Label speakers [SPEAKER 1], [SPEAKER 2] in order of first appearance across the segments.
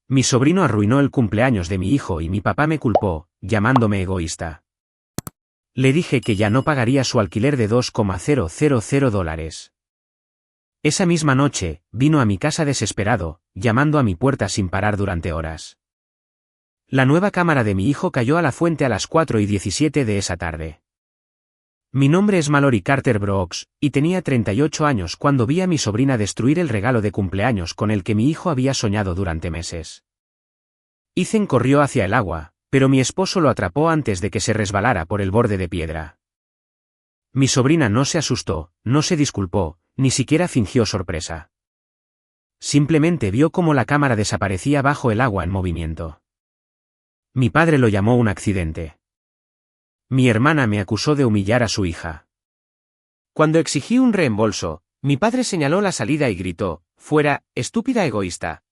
[SPEAKER 1] Mi sobrino arruinó el cumpleaños de mi hijo y mi papá me culpó, llamándome egoísta. Le dije que ya no pagaría su alquiler de $2,000. Esa misma noche, vino a mi casa desesperado, llamando a mi puerta sin parar durante horas. La nueva cámara de mi hijo cayó a la fuente a las 4:17 de esa tarde. Mi nombre es Mallory Carter Brooks, y tenía 38 años cuando vi a mi sobrina destruir el regalo de cumpleaños con el que mi hijo había soñado durante meses. Ethan corrió hacia el agua, pero mi esposo lo atrapó antes de que se resbalara por el borde de piedra. Mi sobrina no se asustó, no se disculpó, ni siquiera fingió sorpresa. Simplemente vio cómo la cámara desaparecía bajo el agua en movimiento. Mi padre lo llamó un accidente. Mi hermana me acusó de humillar a su hija. Cuando exigí un reembolso, mi padre señaló la salida y gritó, «Fuera, estúpida egoísta».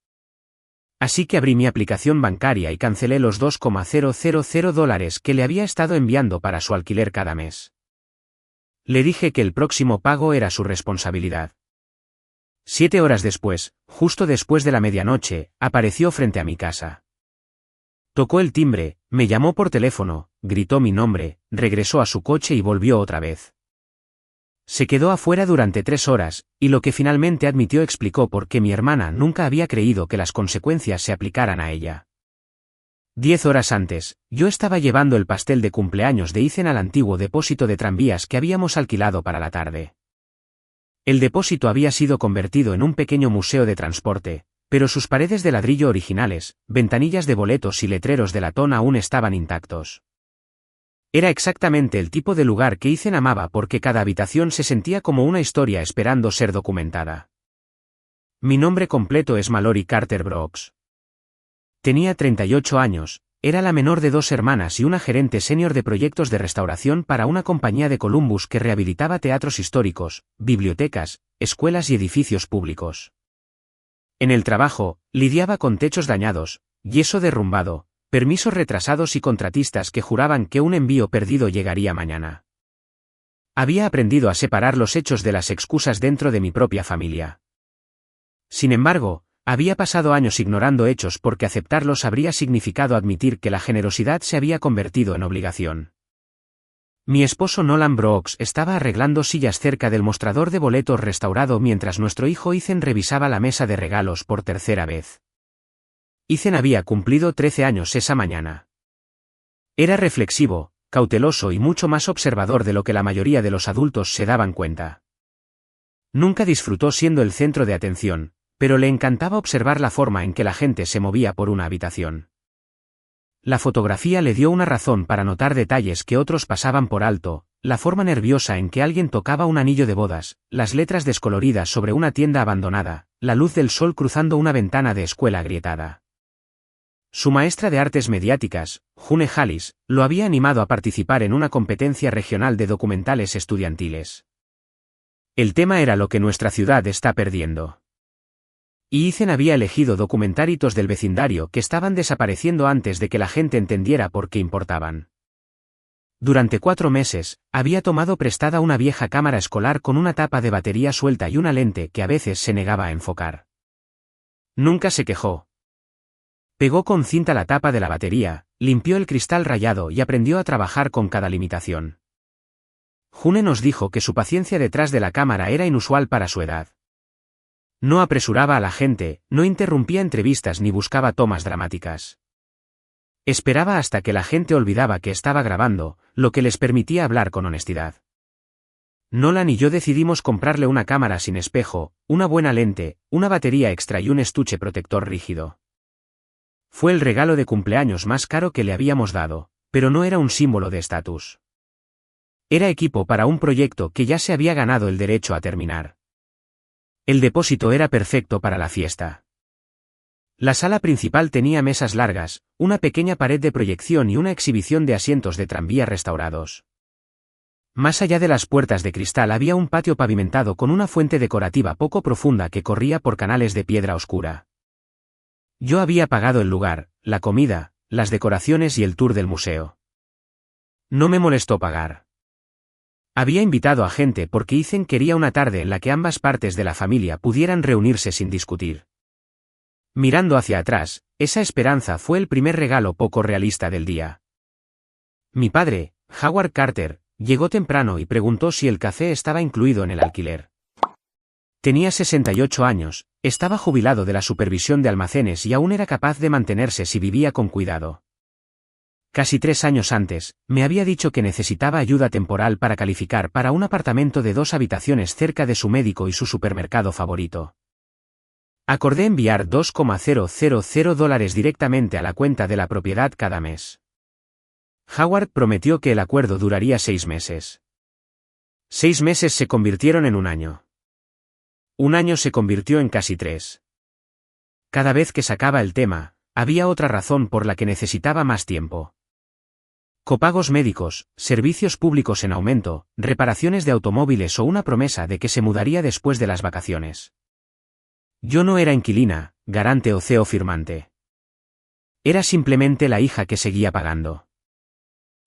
[SPEAKER 1] Así que abrí mi aplicación bancaria y cancelé los $2,000 que le había estado enviando para su alquiler cada mes. Le dije que el próximo pago era su responsabilidad. 7 horas después, justo después de la medianoche, apareció frente a mi casa. Tocó el timbre, me llamó por teléfono, gritó mi nombre, regresó a su coche y volvió otra vez. Se quedó afuera durante 3 horas, y lo que finalmente admitió explicó por qué mi hermana nunca había creído que las consecuencias se aplicaran a ella. 10 horas antes, yo estaba llevando el pastel de cumpleaños de Ethan al antiguo depósito de tranvías que habíamos alquilado para la tarde. El depósito había sido convertido en un pequeño museo de transporte, pero sus paredes de ladrillo originales, ventanillas de boletos y letreros de latón aún estaban intactos. Era exactamente el tipo de lugar que Ethan amaba porque cada habitación se sentía como una historia esperando ser documentada. Mi nombre completo es Mallory Carter Brooks. Tenía 38 años, era la menor de 2 hermanas y una gerente senior de proyectos de restauración para una compañía de Columbus que rehabilitaba teatros históricos, bibliotecas, escuelas y edificios públicos. En el trabajo, lidiaba con techos dañados, yeso derrumbado, permisos retrasados y contratistas que juraban que un envío perdido llegaría mañana. Había aprendido a separar los hechos de las excusas dentro de mi propia familia. Sin embargo, había pasado años ignorando hechos porque aceptarlos habría significado admitir que la generosidad se había convertido en obligación. Mi esposo Nolan Brooks estaba arreglando sillas cerca del mostrador de boletos restaurado mientras nuestro hijo Ethan revisaba la mesa de regalos por tercera vez. Ethan había cumplido 13 años esa mañana. Era reflexivo, cauteloso y mucho más observador de lo que la mayoría de los adultos se daban cuenta. Nunca disfrutó siendo el centro de atención, pero le encantaba observar la forma en que la gente se movía por una habitación. La fotografía le dio una razón para notar detalles que otros pasaban por alto, la forma nerviosa en que alguien tocaba un anillo de bodas, las letras descoloridas sobre una tienda abandonada, la luz del sol cruzando una ventana de escuela agrietada. Su maestra de artes mediáticas, June Hallis, lo había animado a participar en una competencia regional de documentales estudiantiles. El tema era lo que nuestra ciudad está perdiendo. Y Ethan había elegido documentar hitos del vecindario que estaban desapareciendo antes de que la gente entendiera por qué importaban. Durante 4 meses, había tomado prestada una vieja cámara escolar con una tapa de batería suelta y una lente que a veces se negaba a enfocar. Nunca se quejó. Pegó con cinta la tapa de la batería, limpió el cristal rayado y aprendió a trabajar con cada limitación. June nos dijo que su paciencia detrás de la cámara era inusual para su edad. No apresuraba a la gente, no interrumpía entrevistas ni buscaba tomas dramáticas. Esperaba hasta que la gente olvidaba que estaba grabando, lo que les permitía hablar con honestidad. Nolan y yo decidimos comprarle una cámara sin espejo, una buena lente, una batería extra y un estuche protector rígido. Fue el regalo de cumpleaños más caro que le habíamos dado, pero no era un símbolo de estatus. Era equipo para un proyecto que ya se había ganado el derecho a terminar. El depósito era perfecto para la fiesta. La sala principal tenía mesas largas, una pequeña pared de proyección y una exhibición de asientos de tranvía restaurados. Más allá de las puertas de cristal había un patio pavimentado con una fuente decorativa poco profunda que corría por canales de piedra oscura. Yo había pagado el lugar, la comida, las decoraciones y el tour del museo. No me molestó pagar. Había invitado a gente porque Ethan quería una tarde en la que ambas partes de la familia pudieran reunirse sin discutir. Mirando hacia atrás, esa esperanza fue el primer regalo poco realista del día. Mi padre, Howard Carter, llegó temprano y preguntó si el café estaba incluido en el alquiler. Tenía 68 años, estaba jubilado de la supervisión de almacenes y aún era capaz de mantenerse si vivía con cuidado. Casi 3 años antes, me había dicho que necesitaba ayuda temporal para calificar para un apartamento de 2 habitaciones cerca de su médico y su supermercado favorito. Acordé enviar $2,000 directamente a la cuenta de la propiedad cada mes. Howard prometió que el acuerdo duraría 6 meses. 6 meses se convirtieron en un año. Un año se convirtió en casi 3. Cada vez que sacaba el tema, había otra razón por la que necesitaba más tiempo. Copagos médicos, servicios públicos en aumento, reparaciones de automóviles o una promesa de que se mudaría después de las vacaciones. Yo no era inquilina, garante o CEO firmante. Era simplemente la hija que seguía pagando.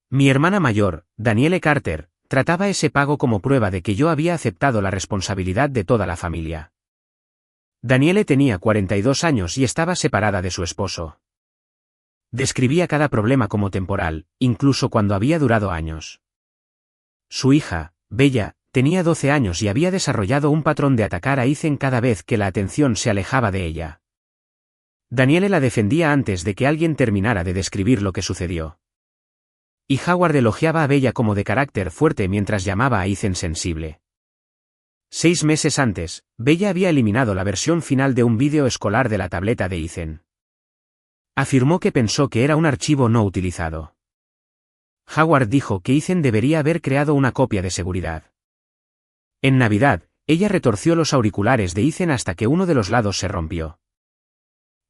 [SPEAKER 1] Mi hermana mayor, Danielle Carter, trataba ese pago como prueba de que yo había aceptado la responsabilidad de toda la familia. Danielle tenía 42 años y estaba separada de su esposo. Describía cada problema como temporal, incluso cuando había durado años. Su hija, Bella, tenía 12 años y había desarrollado un patrón de atacar a Ethan cada vez que la atención se alejaba de ella. Danielle la defendía antes de que alguien terminara de describir lo que sucedió. Y Howard elogiaba a Bella como de carácter fuerte mientras llamaba a Ethan sensible. 6 meses antes, Bella había eliminado la versión final de un vídeo escolar de la tableta de Ethan. Afirmó que pensó que era un archivo no utilizado. Howard dijo que Ethan debería haber creado una copia de seguridad. En Navidad, ella retorció los auriculares de Ethan hasta que uno de los lados se rompió.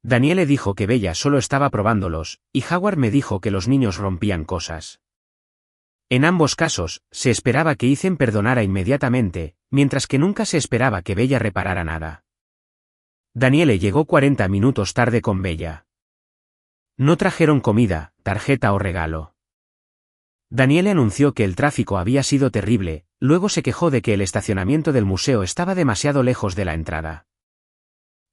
[SPEAKER 1] Danielle dijo que Bella solo estaba probándolos, y Howard me dijo que los niños rompían cosas. En ambos casos, se esperaba que Ethan perdonara inmediatamente, mientras que nunca se esperaba que Bella reparara nada. Danielle llegó 40 minutos tarde con Bella. No trajeron comida, tarjeta o regalo. Danielle anunció que el tráfico había sido terrible, luego se quejó de que el estacionamiento del museo estaba demasiado lejos de la entrada.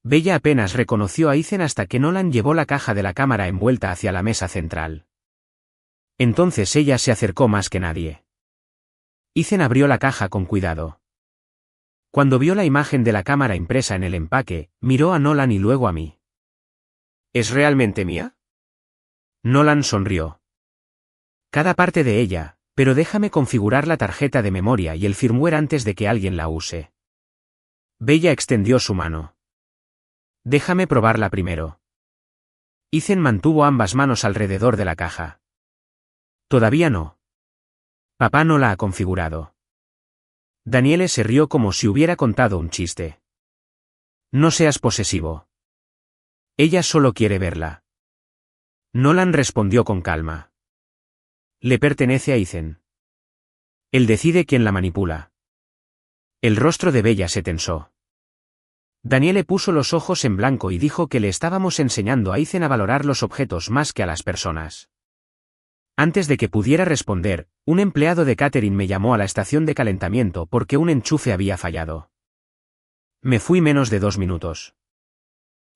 [SPEAKER 1] Bella apenas reconoció a Ethan hasta que Nolan llevó la caja de la cámara envuelta hacia la mesa central. Entonces ella se acercó más que nadie. Ethan abrió la caja con cuidado. Cuando vio la imagen de la cámara impresa en el empaque, miró a Nolan y luego a mí. ¿Es realmente mía? Nolan sonrió. Cada parte de ella, pero déjame configurar la tarjeta de memoria y el firmware antes de que alguien la use. Bella extendió su mano. Déjame probarla primero. Ethan mantuvo ambas manos alrededor de la caja. Todavía no. Papá no la ha configurado. Danielle se rió como si hubiera contado un chiste. No seas posesivo. Ella solo quiere verla. Nolan respondió con calma. Le pertenece a Ethan. Él decide quién la manipula. El rostro de Bella se tensó. Danielle puso los ojos en blanco y dijo que le estábamos enseñando a Ethan a valorar los objetos más que a las personas. Antes de que pudiera responder, un empleado de catering me llamó a la estación de calentamiento porque un enchufe había fallado. Me fui menos de 2 minutos.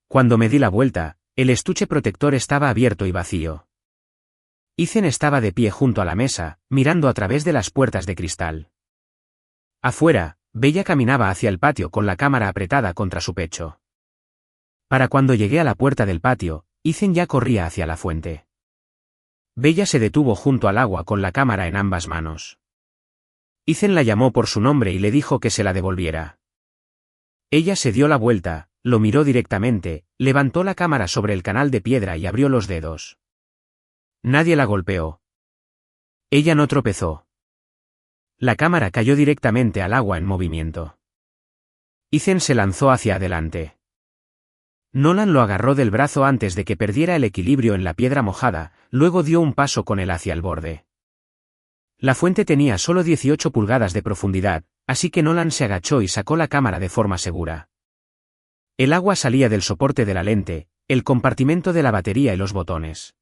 [SPEAKER 1] Cuando me di la vuelta, el estuche protector estaba abierto y vacío. Ethan estaba de pie junto a la mesa, mirando a través de las puertas de cristal. Afuera, Bella caminaba hacia el patio con la cámara apretada contra su pecho. Para cuando llegué a la puerta del patio, Ethan ya corría hacia la fuente. Bella se detuvo junto al agua con la cámara en ambas manos. Ethan la llamó por su nombre y le dijo que se la devolviera. Ella se dio la vuelta, lo miró directamente, levantó la cámara sobre el canal de piedra y abrió los dedos. Nadie la golpeó. Ella no tropezó. La cámara cayó directamente al agua en movimiento. Ethan se lanzó hacia adelante. Nolan lo agarró del brazo antes de que perdiera el equilibrio en la piedra mojada, luego dio un paso con él hacia el borde. La fuente tenía solo 18 pulgadas de profundidad, así que Nolan se agachó y sacó la cámara de forma segura. El agua salía del soporte de la lente, el compartimento de la batería y los botones.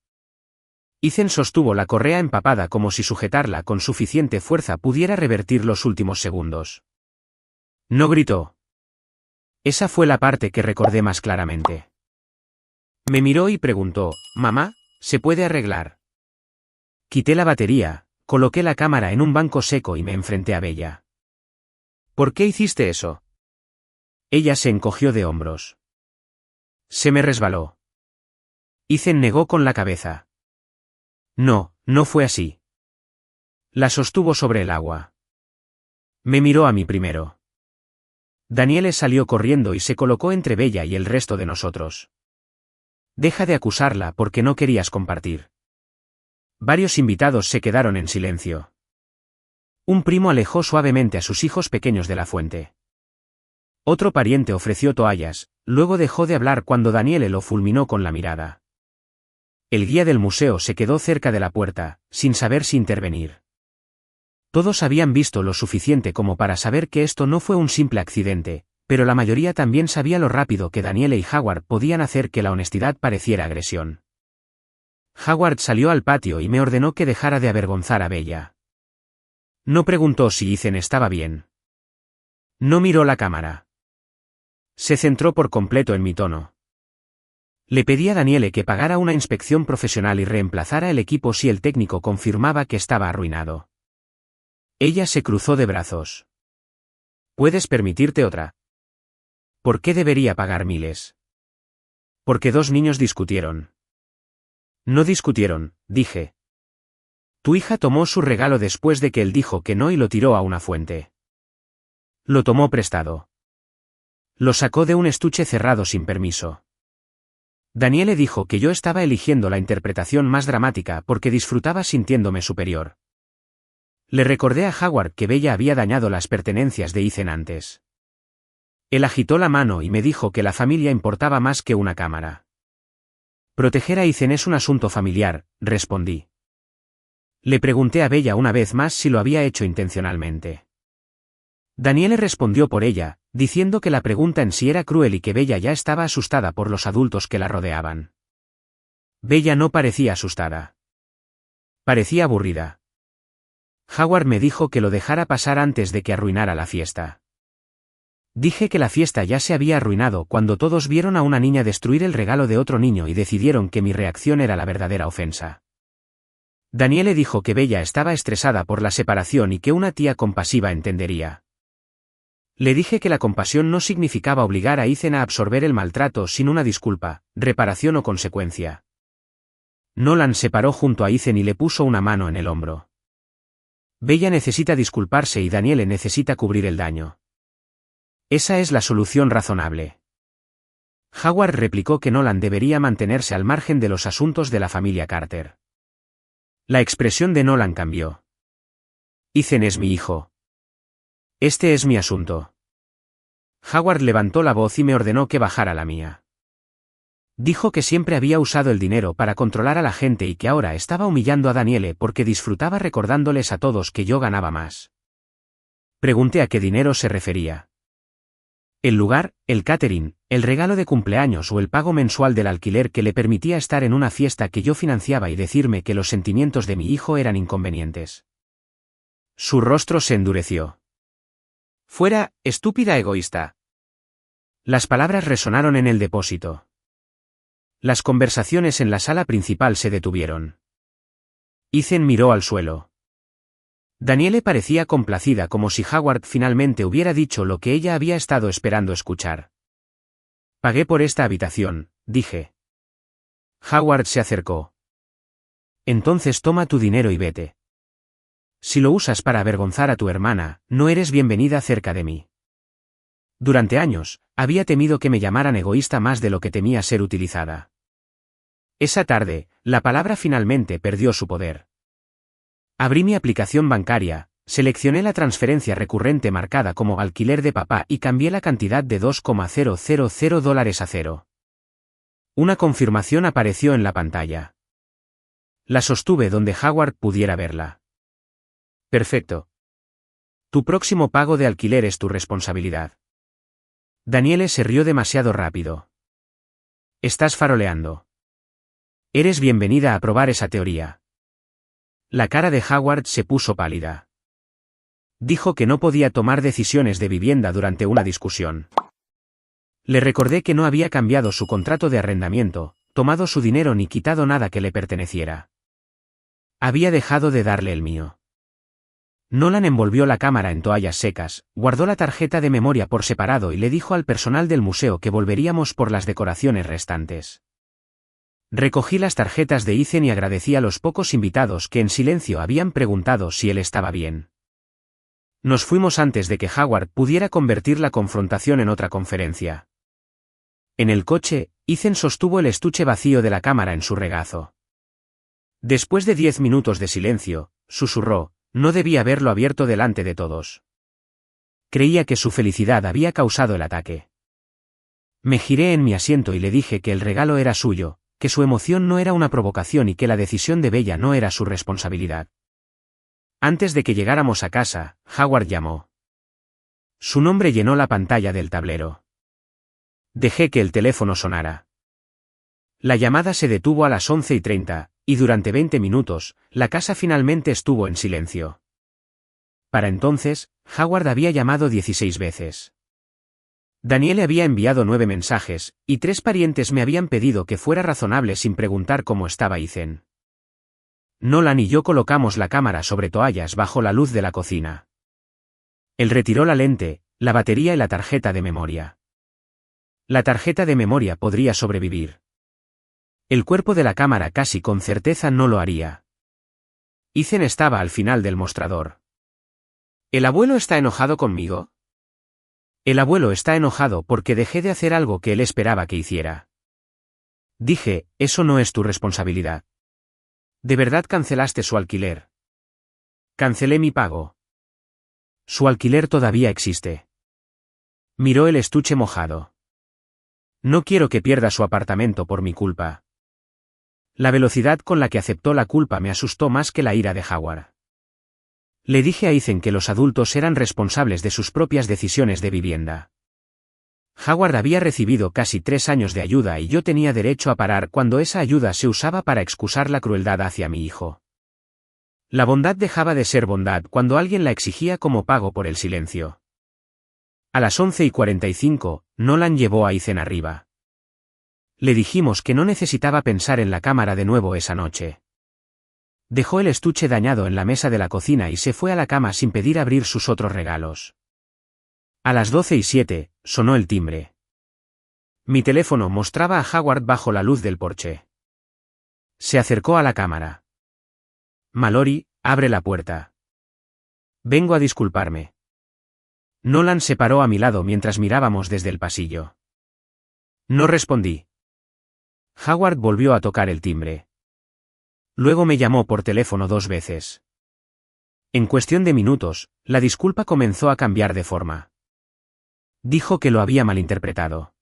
[SPEAKER 1] Ethan sostuvo la correa empapada como si sujetarla con suficiente fuerza pudiera revertir los últimos segundos. No gritó. Esa fue la parte que recordé más claramente. Me miró y preguntó, «Mamá, ¿se puede arreglar?» Quité la batería, coloqué la cámara en un banco seco y me enfrenté a Bella. «¿Por qué hiciste eso?» Ella se encogió de hombros. «Se me resbaló». Ethan negó con la cabeza. «No, no fue así». La sostuvo sobre el agua. Me miró a mí primero. Daniele salió corriendo y se colocó entre Bella y el resto de nosotros. «Deja de acusarla porque no querías compartir». Varios invitados se quedaron en silencio. Un primo alejó suavemente a sus hijos pequeños de la fuente. Otro pariente ofreció toallas, luego dejó de hablar cuando Daniele lo fulminó con la mirada. El guía del museo se quedó cerca de la puerta, sin saber si intervenir. Todos habían visto lo suficiente como para saber que esto no fue un simple accidente, pero la mayoría también sabía lo rápido que Daniele y Howard podían hacer que la honestidad pareciera agresión. Howard salió al patio y me ordenó que dejara de avergonzar a Bella. No preguntó si Ethan estaba bien. No miró la cámara. Se centró por completo en mi tono. Le pedí a Daniele que pagara una inspección profesional y reemplazara el equipo si el técnico confirmaba que estaba arruinado. Ella se cruzó de brazos. ¿Puedes permitirte otra? ¿Por qué debería pagar miles? Porque dos niños discutieron. No discutieron, dije. Tu hija tomó su regalo después de que él dijo que no y lo tiró a una fuente. Lo tomó prestado. Lo sacó de un estuche cerrado sin permiso. Daniele dijo que yo estaba eligiendo la interpretación más dramática porque disfrutaba sintiéndome superior. Le recordé a Howard que Bella había dañado las pertenencias de Ethan antes. Él agitó la mano y me dijo que la familia importaba más que una cámara. Proteger a Ethan es un asunto familiar, respondí. Le pregunté a Bella una vez más si lo había hecho intencionalmente. Daniele respondió por ella, diciendo que la pregunta en sí era cruel y que Bella ya estaba asustada por los adultos que la rodeaban. Bella no parecía asustada. Parecía aburrida. Howard me dijo que lo dejara pasar antes de que arruinara la fiesta. Dije que la fiesta ya se había arruinado cuando todos vieron a una niña destruir el regalo de otro niño y decidieron que mi reacción era la verdadera ofensa. Daniele dijo que Bella estaba estresada por la separación y que una tía compasiva entendería. Le dije que la compasión no significaba obligar a Ethan a absorber el maltrato sin una disculpa, reparación o consecuencia. Nolan se paró junto a Ethan y le puso una mano en el hombro. Bella necesita disculparse y Daniele necesita cubrir el daño. Esa es la solución razonable. Howard replicó que Nolan debería mantenerse al margen de los asuntos de la familia Carter. La expresión de Nolan cambió. Ethan es mi hijo. Este es mi asunto. Howard levantó la voz y me ordenó que bajara la mía. Dijo que siempre había usado el dinero para controlar a la gente y que ahora estaba humillando a Daniele porque disfrutaba recordándoles a todos que yo ganaba más. Pregunté a qué dinero se refería. El lugar, el catering, el regalo de cumpleaños o el pago mensual del alquiler que le permitía estar en una fiesta que yo financiaba y decirme que los sentimientos de mi hijo eran inconvenientes. Su rostro se endureció. Fuera, estúpida egoísta. Las palabras resonaron en el depósito. Las conversaciones en la sala principal se detuvieron. Ethan miró al suelo. Daniele parecía complacida como si Howard finalmente hubiera dicho lo que ella había estado esperando escuchar. Pagué por esta habitación, dije. Howard se acercó. Entonces toma tu dinero y vete. Si lo usas para avergonzar a tu hermana, no eres bienvenida cerca de mí. Durante años, había temido que me llamaran egoísta más de lo que temía ser utilizada. Esa tarde, la palabra finalmente perdió su poder. Abrí mi aplicación bancaria, seleccioné la transferencia recurrente marcada como alquiler de papá y cambié la cantidad de $2,000 a cero. Una confirmación apareció en la pantalla. La sostuve donde Howard pudiera verla. Perfecto. Tu próximo pago de alquiler es tu responsabilidad. Daniele se rió demasiado rápido. Estás faroleando. Eres bienvenida a probar esa teoría. La cara de Howard se puso pálida. Dijo que no podía tomar decisiones de vivienda durante una discusión. Le recordé que no había cambiado su contrato de arrendamiento, tomado su dinero ni quitado nada que le perteneciera. Había dejado de darle el mío. Nolan envolvió la cámara en toallas secas, guardó la tarjeta de memoria por separado y le dijo al personal del museo que volveríamos por las decoraciones restantes. Recogí las tarjetas de Ethan y agradecí a los pocos invitados que en silencio habían preguntado si él estaba bien. Nos fuimos antes de que Howard pudiera convertir la confrontación en otra conferencia. En el coche, Ethan sostuvo el estuche vacío de la cámara en su regazo. Después de 10 minutos de silencio, susurró: no debía haberlo abierto delante de todos. Creía que su felicidad había causado el ataque. Me giré en mi asiento y le dije que el regalo era suyo, que su emoción no era una provocación y que la decisión de Bella no era su responsabilidad. Antes de que llegáramos a casa, Howard llamó. Su nombre llenó la pantalla del tablero. Dejé que el teléfono sonara. La llamada se detuvo a las 11:30, y durante 20 minutos, la casa finalmente estuvo en silencio. Para entonces, Howard había llamado 16 veces. Danielle había enviado 9 mensajes, y 3 parientes me habían pedido que fuera razonable sin preguntar cómo estaba Ethan. Nolan y yo colocamos la cámara sobre toallas bajo la luz de la cocina. Él retiró la lente, la batería y la tarjeta de memoria. La tarjeta de memoria podría sobrevivir. El cuerpo de la cámara casi con certeza no lo haría. Ethan estaba al final del mostrador. ¿El abuelo está enojado conmigo? El abuelo está enojado porque dejé de hacer algo que él esperaba que hiciera. Dije: eso no es tu responsabilidad. ¿De verdad cancelaste su alquiler? Cancelé mi pago. Su alquiler todavía existe. Miró el estuche mojado. No quiero que pierda su apartamento por mi culpa. La velocidad con la que aceptó la culpa me asustó más que la ira de Howard. Le dije a Ethan que los adultos eran responsables de sus propias decisiones de vivienda. Howard había recibido casi 3 años de ayuda y yo tenía derecho a parar cuando esa ayuda se usaba para excusar la crueldad hacia mi hijo. La bondad dejaba de ser bondad cuando alguien la exigía como pago por el silencio. A las 11:45, Nolan llevó a Ethan arriba. Le dijimos que no necesitaba pensar en la cámara de nuevo esa noche. Dejó el estuche dañado en la mesa de la cocina y se fue a la cama sin pedir abrir sus otros regalos. A las 12:07, sonó el timbre. Mi teléfono mostraba a Howard bajo la luz del porche. Se acercó a la cámara. Mallory, abre la puerta. Vengo a disculparme. Nolan se paró a mi lado mientras mirábamos desde el pasillo. No respondí. Howard volvió a tocar el timbre. Luego me llamó por teléfono 2 veces. En cuestión de minutos, la disculpa comenzó a cambiar de forma. Dijo que lo había malinterpretado.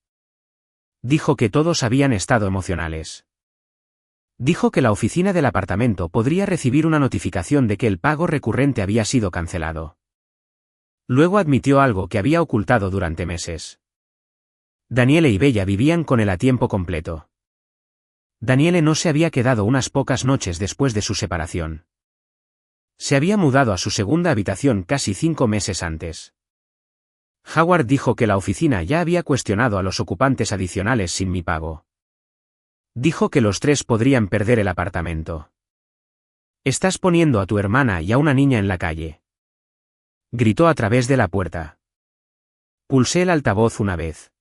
[SPEAKER 1] Dijo que todos habían estado emocionales. Dijo que la oficina del apartamento podría recibir una notificación de que el pago recurrente había sido cancelado. Luego admitió algo que había ocultado durante meses. Danielle y Bella vivían con él a tiempo completo. Danielle no se había quedado unas pocas noches después de su separación. Se había mudado a su segunda habitación casi 5 meses antes. Howard dijo que la oficina ya había cuestionado a los ocupantes adicionales sin mi pago. Dijo que los 3 podrían perder el apartamento. Estás poniendo a tu hermana y a una niña en la calle. Gritó a través de la puerta. Pulsé el altavoz una vez.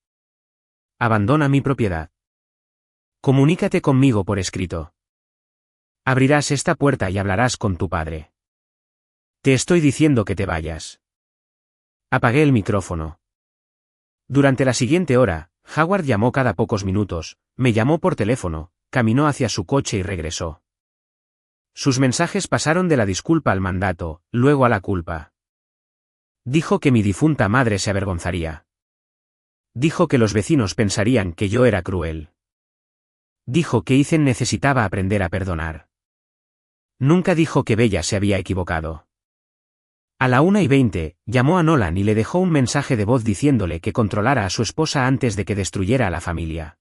[SPEAKER 1] Abandona mi propiedad. Comunícate conmigo por escrito. Abrirás esta puerta y hablarás con tu padre. Te estoy diciendo que te vayas. Apagué el micrófono. Durante la siguiente hora, Howard llamó cada pocos minutos, me llamó por teléfono, caminó hacia su coche y regresó. Sus mensajes pasaron de la disculpa al mandato, luego a la culpa. Dijo que mi difunta madre se avergonzaría. Dijo que los vecinos pensarían que yo era cruel. Dijo que Ethan necesitaba aprender a perdonar. Nunca dijo que Bella se había equivocado. A la 1:20, llamó a Nolan y le dejó un mensaje de voz diciéndole que controlara a su esposa antes de que destruyera a la familia.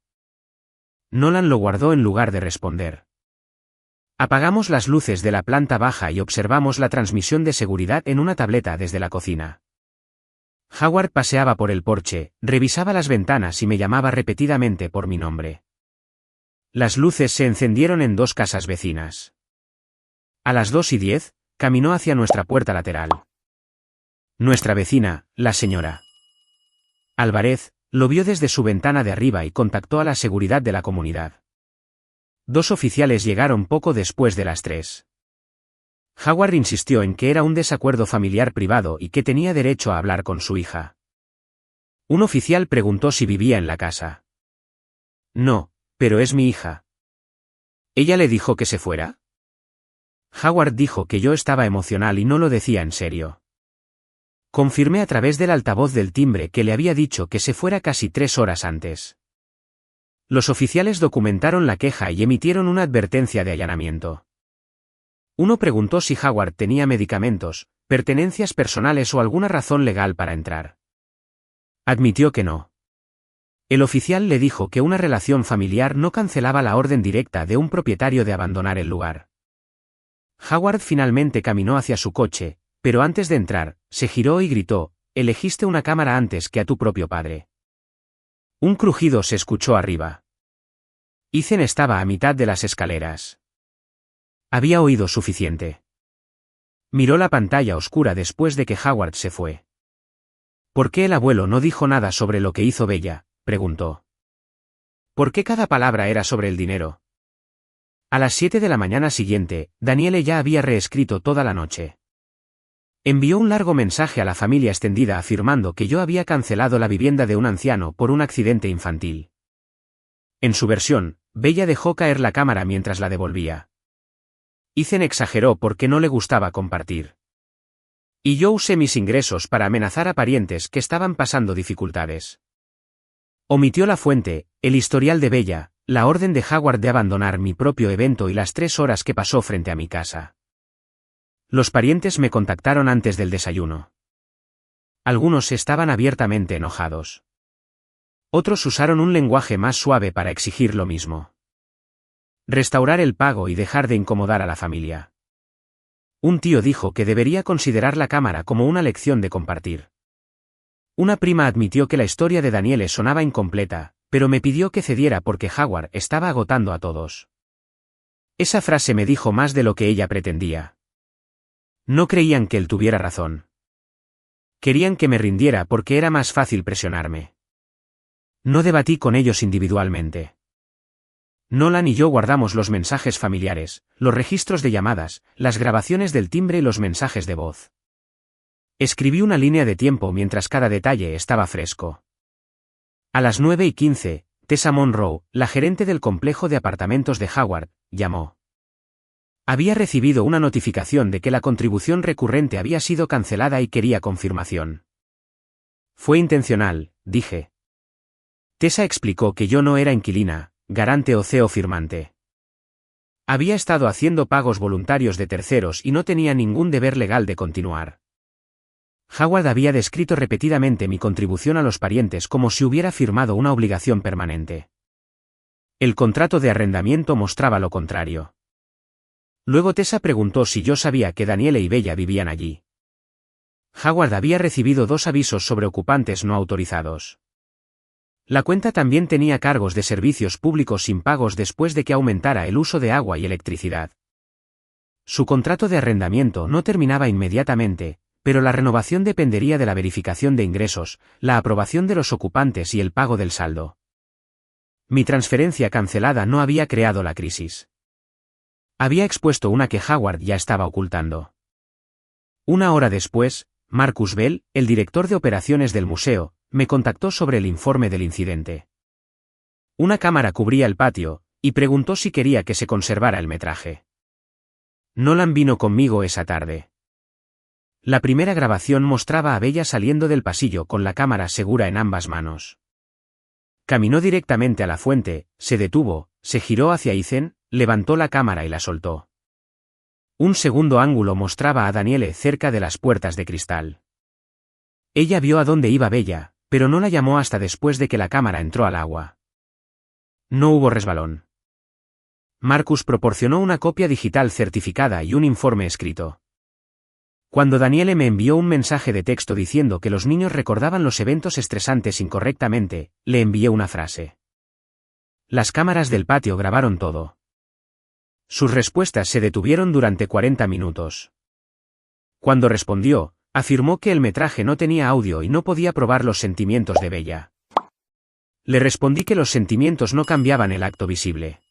[SPEAKER 1] Nolan lo guardó en lugar de responder. Apagamos las luces de la planta baja y observamos la transmisión de seguridad en una tableta desde la cocina. Howard paseaba por el porche, revisaba las ventanas y me llamaba repetidamente por mi nombre. Las luces se encendieron en 2 casas vecinas. A las 2:10, caminó hacia nuestra puerta lateral. Nuestra vecina, la señora Álvarez, lo vio desde su ventana de arriba y contactó a la seguridad de la comunidad. 2 oficiales llegaron poco después de las 3. Howard insistió en que era un desacuerdo familiar privado y que tenía derecho a hablar con su hija. Un oficial preguntó si vivía en la casa. No, pero es mi hija. ¿Ella le dijo que se fuera? Howard dijo que yo estaba emocional y no lo decía en serio. Confirmé a través del altavoz del timbre que le había dicho que se fuera casi 3 horas antes. Los oficiales documentaron la queja y emitieron una advertencia de allanamiento. Uno preguntó si Howard tenía medicamentos, pertenencias personales o alguna razón legal para entrar. Admitió que no. El oficial le dijo que una relación familiar no cancelaba la orden directa de un propietario de abandonar el lugar. Howard finalmente caminó hacia su coche, pero antes de entrar, se giró y gritó: «Elegiste una cámara antes que a tu propio padre». Un crujido se escuchó arriba. Ethan estaba a mitad de las escaleras. Había oído suficiente. Miró la pantalla oscura después de que Howard se fue. «¿Por qué el abuelo no dijo nada sobre lo que hizo Bella?», preguntó. «¿Por qué cada palabra era sobre el dinero?». A las 7 de la mañana siguiente, Daniele ya había reescrito toda la noche. Envió un largo mensaje a la familia extendida afirmando que yo había cancelado la vivienda de un anciano por un accidente infantil. En su versión, Bella dejó caer la cámara mientras la devolvía. Ethan exageró porque no le gustaba compartir. Y yo usé mis ingresos para amenazar a parientes que estaban pasando dificultades. Omitió la fuente, el historial de Bella, la orden de Howard de abandonar mi propio evento y las 3 horas que pasó frente a mi casa. Los parientes me contactaron antes del desayuno. Algunos estaban abiertamente enojados. Otros usaron un lenguaje más suave para exigir lo mismo. Restaurar el pago y dejar de incomodar a la familia. Un tío dijo que debería considerar la cámara como una lección de compartir. Una prima admitió que la historia de Daniele sonaba incompleta, pero me pidió que cediera porque Howard estaba agotando a todos. Esa frase me dijo más de lo que ella pretendía. No creían que él tuviera razón. Querían que me rindiera porque era más fácil presionarme. No debatí con ellos individualmente. Nolan y yo guardamos los mensajes familiares, los registros de llamadas, las grabaciones del timbre y los mensajes de voz. Escribí una línea de tiempo mientras cada detalle estaba fresco. A las 9:15, Tessa Monroe, la gerente del complejo de apartamentos de Howard, llamó. Había recibido una notificación de que la contribución recurrente había sido cancelada y quería confirmación. Fue intencional, dije. Tessa explicó que yo no era inquilina, garante o CEO firmante. Había estado haciendo pagos voluntarios de terceros y no tenía ningún deber legal de continuar. Howard había descrito repetidamente mi contribución a los parientes como si hubiera firmado una obligación permanente. El contrato de arrendamiento mostraba lo contrario. Luego Tessa preguntó si yo sabía que Daniele y Bella vivían allí. Howard había recibido 2 avisos sobre ocupantes no autorizados. La cuenta también tenía cargos de servicios públicos sin pagos después de que aumentara el uso de agua y electricidad. Su contrato de arrendamiento no terminaba inmediatamente, pero la renovación dependería de la verificación de ingresos, la aprobación de los ocupantes y el pago del saldo. Mi transferencia cancelada no había creado la crisis. Había expuesto una que Howard ya estaba ocultando. 1 hora después, Marcus Bell, el director de operaciones del museo, me contactó sobre el informe del incidente. Una cámara cubría el patio, y preguntó si quería que se conservara el metraje. Nolan vino conmigo esa tarde. La primera grabación mostraba a Bella saliendo del pasillo con la cámara segura en ambas manos. Caminó directamente a la fuente, se detuvo, se giró hacia Ethan, levantó la cámara y la soltó. Un segundo ángulo mostraba a Daniele cerca de las puertas de cristal. Ella vio a dónde iba Bella, pero no la llamó hasta después de que la cámara entró al agua. No hubo resbalón. Marcus proporcionó una copia digital certificada y un informe escrito. Cuando Daniele me envió un mensaje de texto diciendo que los niños recordaban los eventos estresantes incorrectamente, le envié una frase. Las cámaras del patio grabaron todo. Sus respuestas se detuvieron durante 40 minutos. Cuando respondió, afirmó que el metraje no tenía audio y no podía probar los sentimientos de Bella. Le respondí que los sentimientos no cambiaban el acto visible.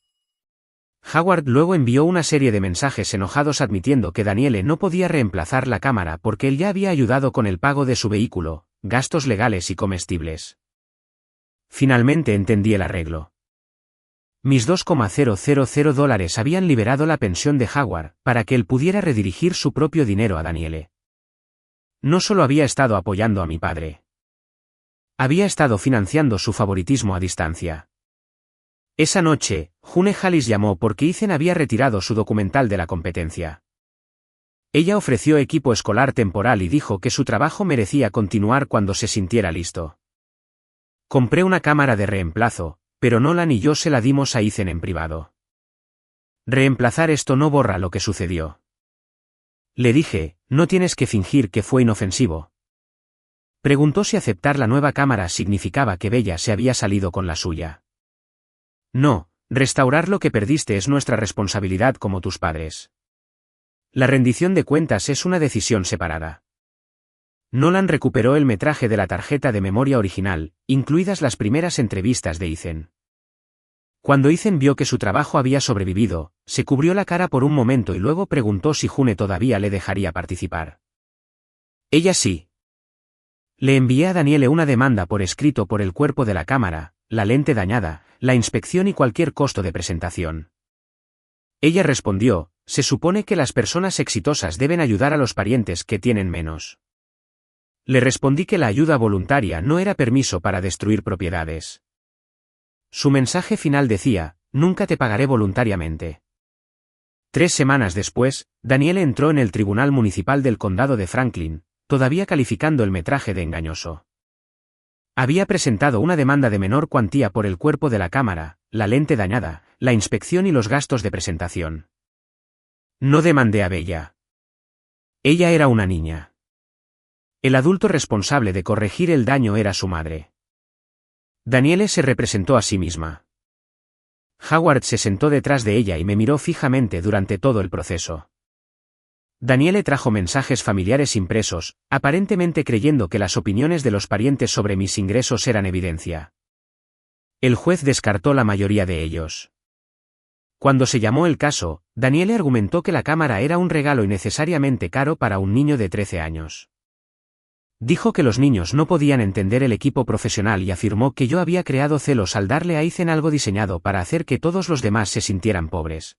[SPEAKER 1] Howard luego envió una serie de mensajes enojados admitiendo que Daniele no podía reemplazar la cámara porque él ya había ayudado con el pago de su vehículo, gastos legales y comestibles. Finalmente entendí el arreglo. Mis $2,000 habían liberado la pensión de Howard para que él pudiera redirigir su propio dinero a Daniele. No solo había estado apoyando a mi padre. Había estado financiando su favoritismo a distancia. Esa noche, June Hallis llamó porque Ethan había retirado su documental de la competencia. Ella ofreció equipo escolar temporal y dijo que su trabajo merecía continuar cuando se sintiera listo. Compré una cámara de reemplazo, pero Nolan y yo se la dimos a Ethan en privado. Reemplazar esto no borra lo que sucedió. Le dije, no tienes que fingir que fue inofensivo. Preguntó si aceptar la nueva cámara significaba que Bella se había salido con la suya. No, restaurar lo que perdiste es nuestra responsabilidad como tus padres. La rendición de cuentas es una decisión separada. Nolan recuperó el metraje de la tarjeta de memoria original, incluidas las primeras entrevistas de Ethan. Cuando Ethan vio que su trabajo había sobrevivido, se cubrió la cara por un momento y luego preguntó si June todavía le dejaría participar. Ella sí. Le envié a Daniele una demanda por escrito por el cuerpo de la cámara, la lente dañada, la inspección y cualquier costo de presentación. Ella respondió, se supone que las personas exitosas deben ayudar a los parientes que tienen menos. Le respondí que la ayuda voluntaria no era permiso para destruir propiedades. Su mensaje final decía, nunca te pagaré voluntariamente. 3 semanas después, Daniele entró en el Tribunal Municipal del Condado de Franklin, todavía calificando el metraje de engañoso. Había presentado una demanda de menor cuantía por el cuerpo de la cámara, la lente dañada, la inspección y los gastos de presentación. No demandé a Bella. Ella era una niña. El adulto responsable de corregir el daño era su madre. Daniele se representó a sí misma. Howard se sentó detrás de ella y me miró fijamente durante todo el proceso. Daniele trajo mensajes familiares impresos, aparentemente creyendo que las opiniones de los parientes sobre mis ingresos eran evidencia. El juez descartó la mayoría de ellos. Cuando se llamó el caso, Daniele argumentó que la cámara era un regalo innecesariamente caro para un niño de 13 años. Dijo que los niños no podían entender el equipo profesional y afirmó que yo había creado celos al darle a Ethan algo diseñado para hacer que todos los demás se sintieran pobres.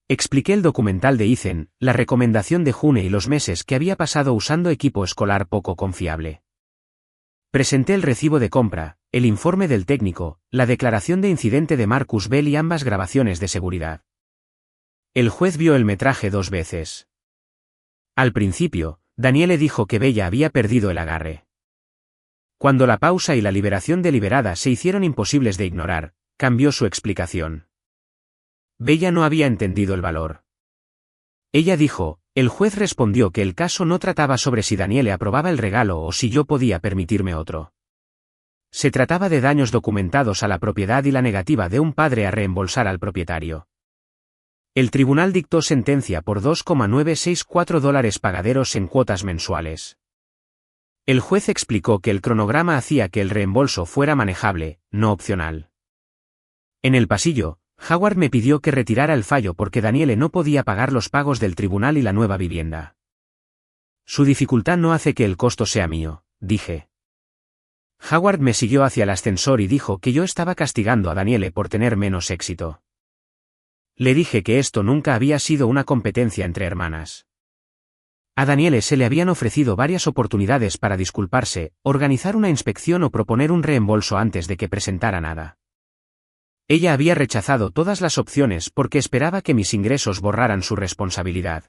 [SPEAKER 1] Expliqué el documental de Ethan, la recomendación de June y los meses que había pasado usando equipo escolar poco confiable. Presenté el recibo de compra, el informe del técnico, la declaración de incidente de Marcus Bell y ambas grabaciones de seguridad. El juez vio el metraje 2 veces. Al principio, Daniele dijo que Bella había perdido el agarre. Cuando la pausa y la liberación deliberada se hicieron imposibles de ignorar, cambió su explicación. Bella no había entendido el valor. Ella dijo, el juez respondió que el caso no trataba sobre si Daniele aprobaba el regalo o si yo podía permitirme otro. Se trataba de daños documentados a la propiedad y la negativa de un padre a reembolsar al propietario. El tribunal dictó sentencia por $2,964 pagaderos en cuotas mensuales. El juez explicó que el cronograma hacía que el reembolso fuera manejable, no opcional. En el pasillo, Howard me pidió que retirara el fallo porque Daniele no podía pagar los pagos del tribunal y la nueva vivienda. Su dificultad no hace que el costo sea mío, dije. Howard me siguió hacia el ascensor y dijo que yo estaba castigando a Daniele por tener menos éxito. Le dije que esto nunca había sido una competencia entre hermanas. A Daniele se le habían ofrecido varias oportunidades para disculparse, organizar una inspección o proponer un reembolso antes de que presentara nada. Ella había rechazado todas las opciones porque esperaba que mis ingresos borraran su responsabilidad.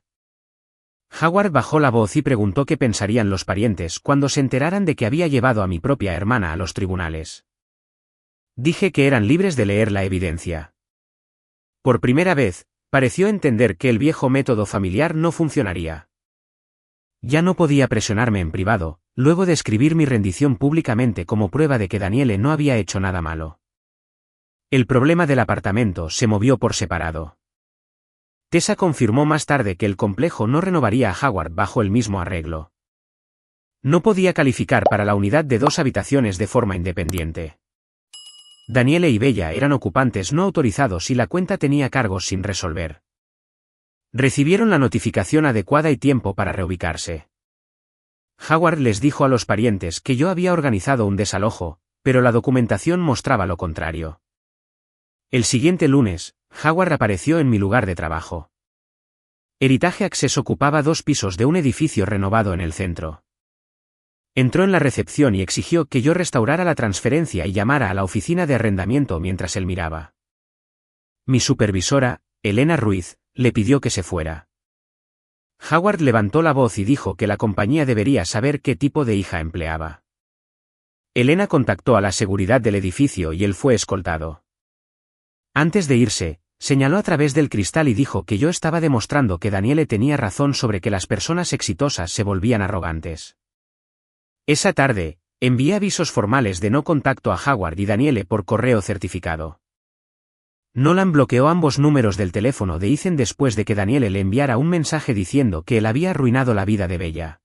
[SPEAKER 1] Howard bajó la voz y preguntó qué pensarían los parientes cuando se enteraran de que había llevado a mi propia hermana a los tribunales. Dije que eran libres de leer la evidencia. Por primera vez, pareció entender que el viejo método familiar no funcionaría. Ya no podía presionarme en privado, luego de escribir mi rendición públicamente como prueba de que Daniele no había hecho nada malo. El problema del apartamento se movió por separado. Tessa confirmó más tarde que el complejo no renovaría a Howard bajo el mismo arreglo. No podía calificar para la unidad de 2 habitaciones de forma independiente. Daniele y Bella eran ocupantes no autorizados y la cuenta tenía cargos sin resolver. Recibieron la notificación adecuada y tiempo para reubicarse. Howard les dijo a los parientes que yo había organizado un desalojo, pero la documentación mostraba lo contrario. El siguiente lunes, Howard apareció en mi lugar de trabajo. Heritage Access ocupaba 2 pisos de un edificio renovado en el centro. Entró en la recepción y exigió que yo restaurara la transferencia y llamara a la oficina de arrendamiento mientras él miraba. Mi supervisora, Elena Ruiz, le pidió que se fuera. Howard levantó la voz y dijo que la compañía debería saber qué tipo de hija empleaba. Elena contactó a la seguridad del edificio y él fue escoltado. Antes de irse, señaló a través del cristal y dijo que yo estaba demostrando que Daniele tenía razón sobre que las personas exitosas se volvían arrogantes. Esa tarde, envié avisos formales de no contacto a Howard y Daniele por correo certificado. Nolan bloqueó ambos números del teléfono de Ethan después de que Daniele le enviara un mensaje diciendo que él había arruinado la vida de Bella.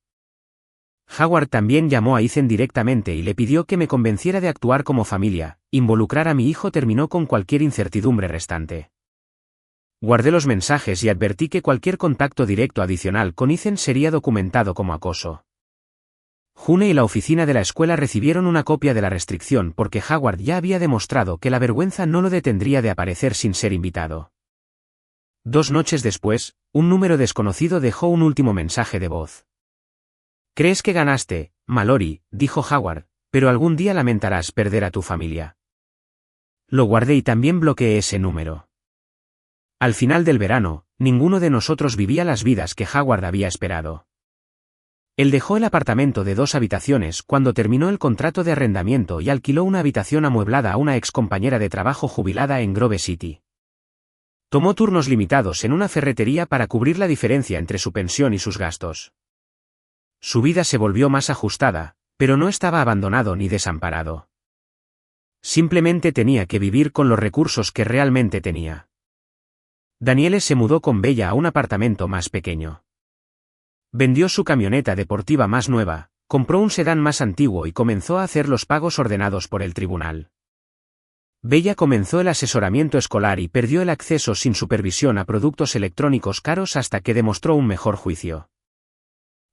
[SPEAKER 1] Howard también llamó a Ethan directamente y le pidió que me convenciera de actuar como familia. Involucrar a mi hijo terminó con cualquier incertidumbre restante. Guardé los mensajes y advertí que cualquier contacto directo adicional con Ethan sería documentado como acoso. June y la oficina de la escuela recibieron una copia de la restricción porque Howard ya había demostrado que la vergüenza no lo detendría de aparecer sin ser invitado. 2 noches después, un número desconocido dejó un último mensaje de voz. «¿Crees que ganaste, Mallory?», dijo Howard, «pero algún día lamentarás perder a tu familia». Lo guardé y también bloqueé ese número. Al final del verano, ninguno de nosotros vivía las vidas que Howard había esperado. Él dejó el apartamento de 2 habitaciones cuando terminó el contrato de arrendamiento y alquiló una habitación amueblada a una excompañera de trabajo jubilada en Grove City. Tomó turnos limitados en una ferretería para cubrir la diferencia entre su pensión y sus gastos. Su vida se volvió más ajustada, pero no estaba abandonado ni desamparado. Simplemente tenía que vivir con los recursos que realmente tenía. Daniele se mudó con Bella a un apartamento más pequeño. Vendió su camioneta deportiva más nueva, compró un sedán más antiguo y comenzó a hacer los pagos ordenados por el tribunal. Bella comenzó el asesoramiento escolar y perdió el acceso sin supervisión a productos electrónicos caros hasta que demostró un mejor juicio.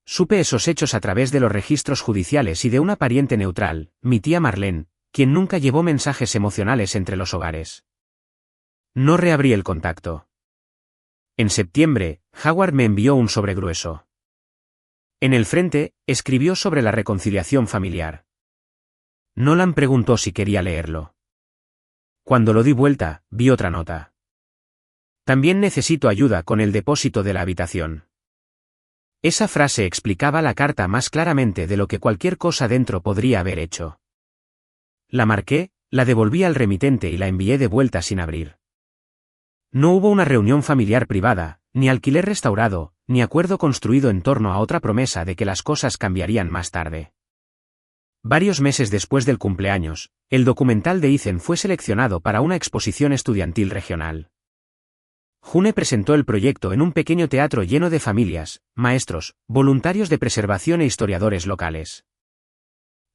[SPEAKER 1] Supe esos hechos a través de los registros judiciales y de una pariente neutral, mi tía Marlene, quien nunca llevó mensajes emocionales entre los hogares. No reabrí el contacto. En septiembre, Howard me envió un sobre grueso. En el frente, escribió sobre la reconciliación familiar. Nolan preguntó si quería leerlo. Cuando lo di vuelta, vi otra nota. También necesito ayuda con el depósito de la habitación. Esa frase explicaba la carta más claramente de lo que cualquier cosa dentro podría haber hecho. La marqué, la devolví al remitente y la envié de vuelta sin abrir. No hubo una reunión familiar privada, ni alquiler restaurado, ni acuerdo construido en torno a otra promesa de que las cosas cambiarían más tarde. Varios meses después del cumpleaños, el documental de Ethan fue seleccionado para una exposición estudiantil regional. June presentó el proyecto en un pequeño teatro lleno de familias, maestros, voluntarios de preservación e historiadores locales.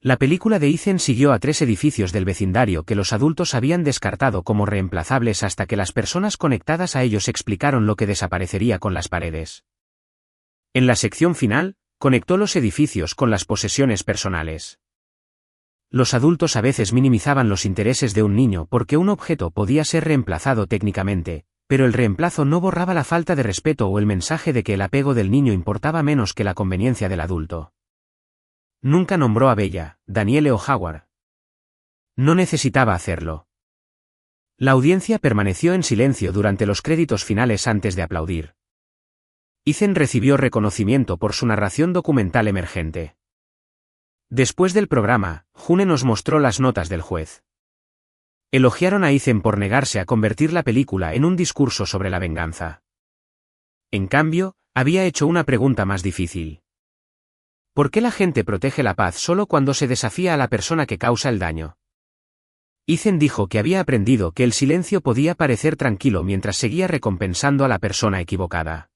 [SPEAKER 1] La película de Ethan siguió a 3 edificios del vecindario que los adultos habían descartado como reemplazables hasta que las personas conectadas a ellos explicaron lo que desaparecería con las paredes. En la sección final, conectó los edificios con las posesiones personales. Los adultos a veces minimizaban los intereses de un niño porque un objeto podía ser reemplazado técnicamente, pero el reemplazo no borraba la falta de respeto o el mensaje de que el apego del niño importaba menos que la conveniencia del adulto. Nunca nombró a Bella, Daniele o Howard. No necesitaba hacerlo. La audiencia permaneció en silencio durante los créditos finales antes de aplaudir. Ethan recibió reconocimiento por su narración documental emergente. Después del programa, June nos mostró las notas del juez. Elogiaron a Ethan por negarse a convertir la película en un discurso sobre la venganza. En cambio, había hecho una pregunta más difícil. ¿Por qué la gente protege la paz solo cuando se desafía a la persona que causa el daño? Ethan dijo que había aprendido que el silencio podía parecer tranquilo mientras seguía recompensando a la persona equivocada.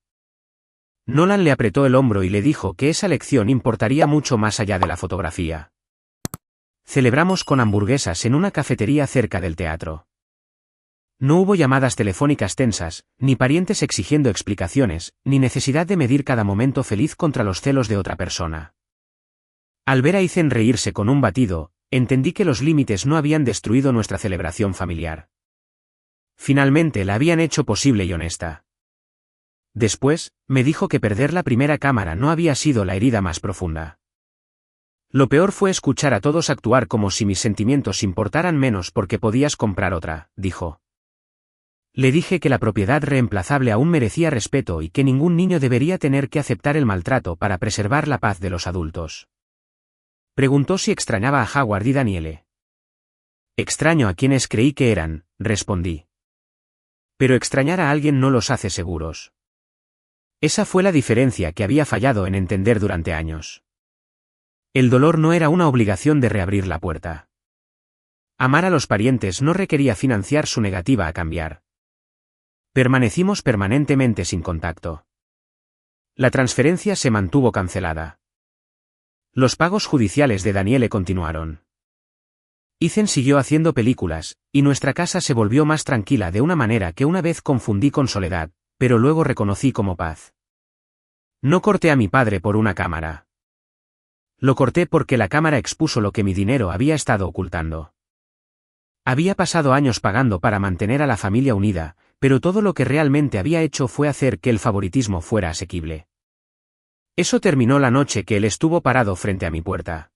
[SPEAKER 1] Nolan le apretó el hombro y le dijo que esa lección importaría mucho más allá de la fotografía. Celebramos con hamburguesas en una cafetería cerca del teatro. No hubo llamadas telefónicas tensas, ni parientes exigiendo explicaciones, ni necesidad de medir cada momento feliz contra los celos de otra persona. Al ver a Ethan reírse con un batido, entendí que los límites no habían destruido nuestra celebración familiar. Finalmente la habían hecho posible y honesta. Después, me dijo que perder la primera cámara no había sido la herida más profunda. Lo peor fue escuchar a todos actuar como si mis sentimientos importaran menos porque podías comprar otra, dijo. Le dije que la propiedad reemplazable aún merecía respeto y que ningún niño debería tener que aceptar el maltrato para preservar la paz de los adultos. Preguntó si extrañaba a Howard y Danielle. Extraño a quienes creí que eran, respondí. Pero extrañar a alguien no los hace seguros. Esa fue la diferencia que había fallado en entender durante años. El dolor no era una obligación de reabrir la puerta. Amar a los parientes no requería financiar su negativa a cambiar. Permanecimos permanentemente sin contacto. La transferencia se mantuvo cancelada. Los pagos judiciales de Danielle continuaron. Ethan siguió haciendo películas, y nuestra casa se volvió más tranquila de una manera que una vez confundí con soledad, pero luego reconocí como paz. No corté a mi padre por una cámara. Lo corté porque la cámara expuso lo que mi dinero había estado ocultando. Había pasado años pagando para mantener a la familia unida, pero todo lo que realmente había hecho fue hacer que el favoritismo fuera asequible. Eso terminó la noche que él estuvo parado frente a mi puerta.